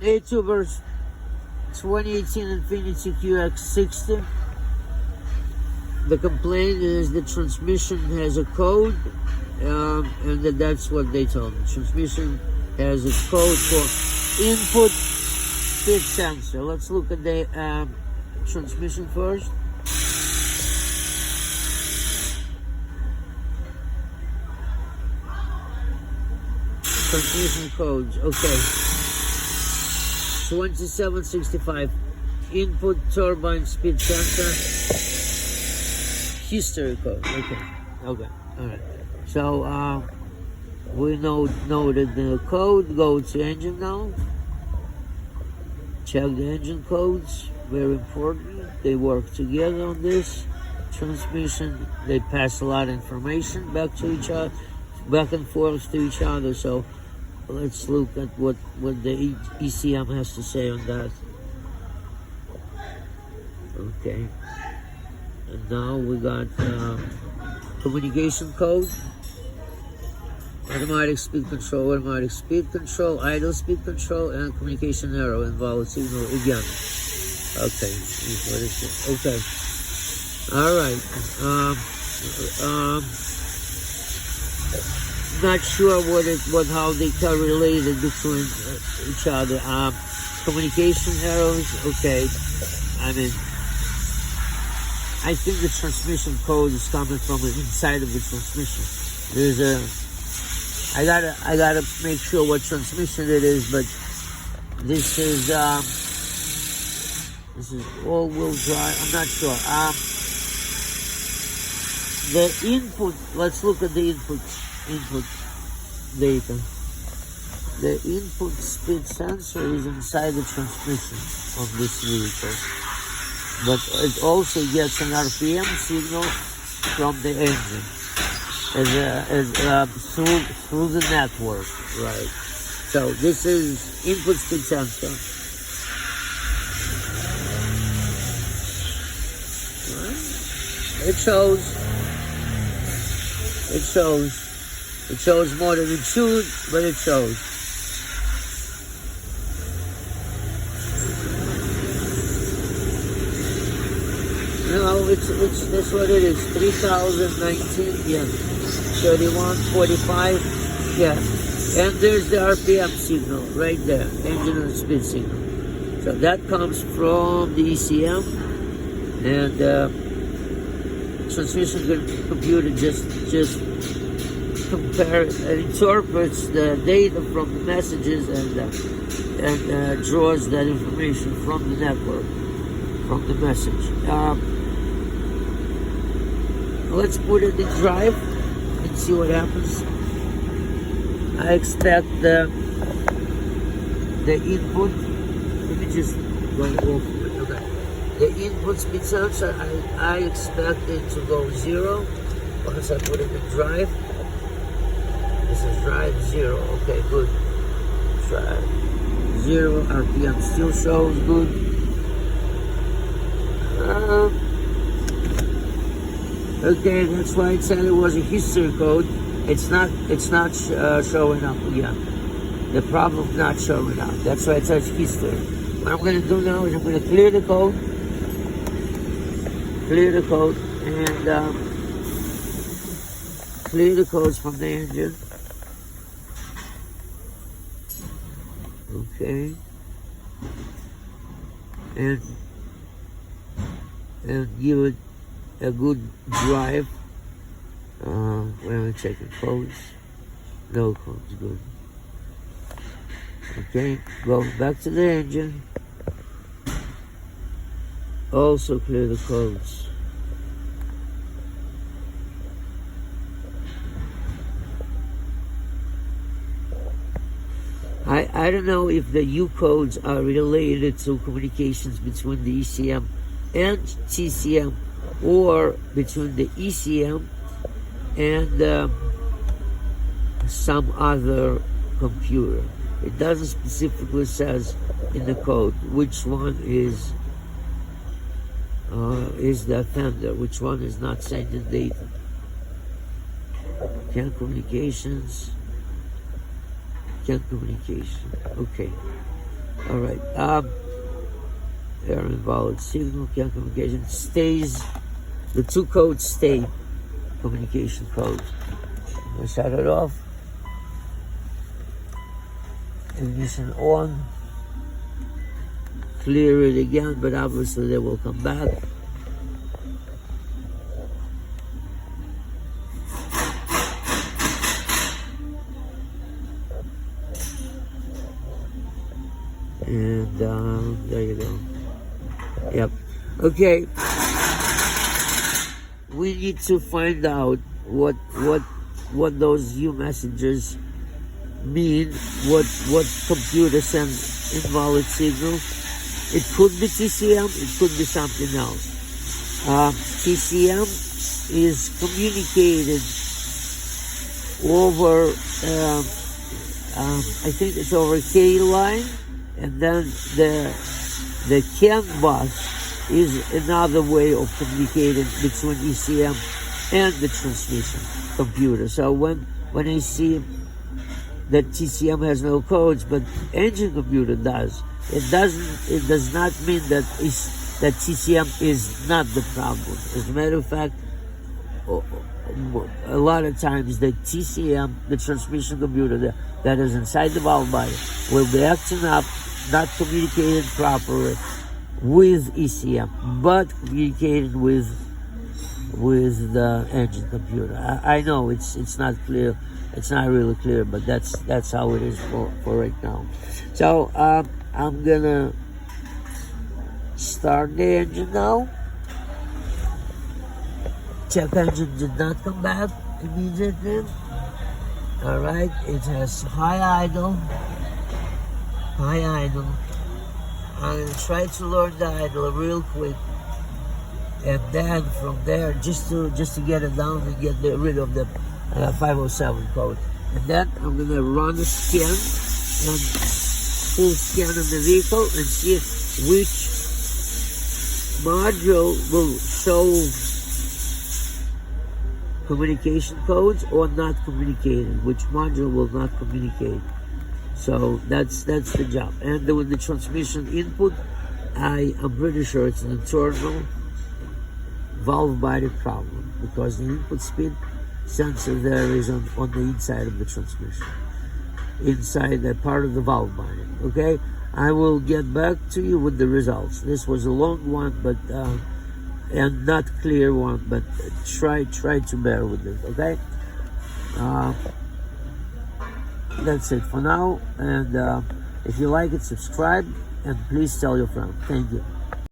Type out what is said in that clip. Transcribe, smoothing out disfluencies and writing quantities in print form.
Hey tubers, 2018 Infiniti Q60. The complaint is the transmission has a code, and that's what they told me. Transmission has a code for input speed sensor. Let's look at the transmission first. Transmission codes, okay. 2765 input turbine speed sensor history code. Okay, all right. So we noted the code. Go to engine now. Check the engine codes. Very important. They work together on this transmission. They pass a lot of information back to each other, back and forth to each other. So let's look at what the ECM has to say on that. Okay. And now we got communication code, automatic speed control, idle speed control, and communication error invalid signal again. Okay. What is it? Okay. All right. Not sure how they are related between each other. Communication errors. Okay. I think the transmission code is coming from inside of the transmission. There's I gotta make sure what transmission it is, but this is all-wheel drive. I'm not sure. The input. Let's look at the input data. The input speed sensor is inside the transmission of this vehicle, but it also gets an RPM signal from the engine through the network, right? So this is input speed sensor. It shows more than it should, but it shows. No, that's what it is. 3019, yeah. 3145, yeah. And there's the RPM signal right there, engine and speed signal. So that comes from the ECM, and transmission computer just interprets the data from the messages and draws that information from the network, from the message. Let's put it in drive and see what happens. I expect the input. Let me just go off. Okay. The input speed sensor, I expect it to go 0 once I put it in drive. This is drive 0. Okay, good. Drive 0. RPM still shows good. Okay, that's why it said it was a history code. It's not showing up again. The problem not showing up. That's why it says history. What I'm going to do now is I'm going to clear the code, and clear the codes from the engine. Okay, and give it a good drive. Where am I checking codes? No codes, good. Okay, go back to the engine. Also clear the codes. I don't know if the U codes are related to communications between the ECM and TCM, or between the ECM and some other computer. It doesn't specifically says in the code which one is the offender, which one is not sending data. CAN communications. Okay. All right. Error invalid signal. Communication stays. The two codes stay. Communication codes. I'm gonna shut it off. Ignition on. Clear it again, but obviously they will come back. And there you go. Yep. Okay. We need to find out what those U messages mean. What computer sends invalid signal. It could be TCM. It could be something else. TCM is communicated over. I think it's over K line. And then the CAN bus is another way of communicating between ECM and the transmission computer. So when I see that TCM has no codes, but engine computer does, it does not mean that TCM is not the problem. As a matter of fact, a lot of times the TCM, the transmission computer that is inside the valve body, will be acting up, not communicating properly with ECM, but communicating with the engine computer. I know it's not clear, it's not really clear, but that's how it is for right now. So I'm gonna start the engine now. Check engine did not come back immediately. All right, it has high idle. I'm gonna try to learn the idle real quick, and then from there, just to get it down and get rid of the 507 code, and then I'm gonna run a scan and full scan of the vehicle and see which module will show communication codes or not communicating, which module will not communicate. So that's the job. And with the transmission input, I am pretty sure it's an internal valve body problem, because the input speed sensor there is on the inside of the transmission, inside that part of the valve body. Okay, I will get back to you with the results. This was a long one, but and not clear one, but try to bear with it. Okay, that's it for now. And if you like it, subscribe, and please tell your friends. Thank you.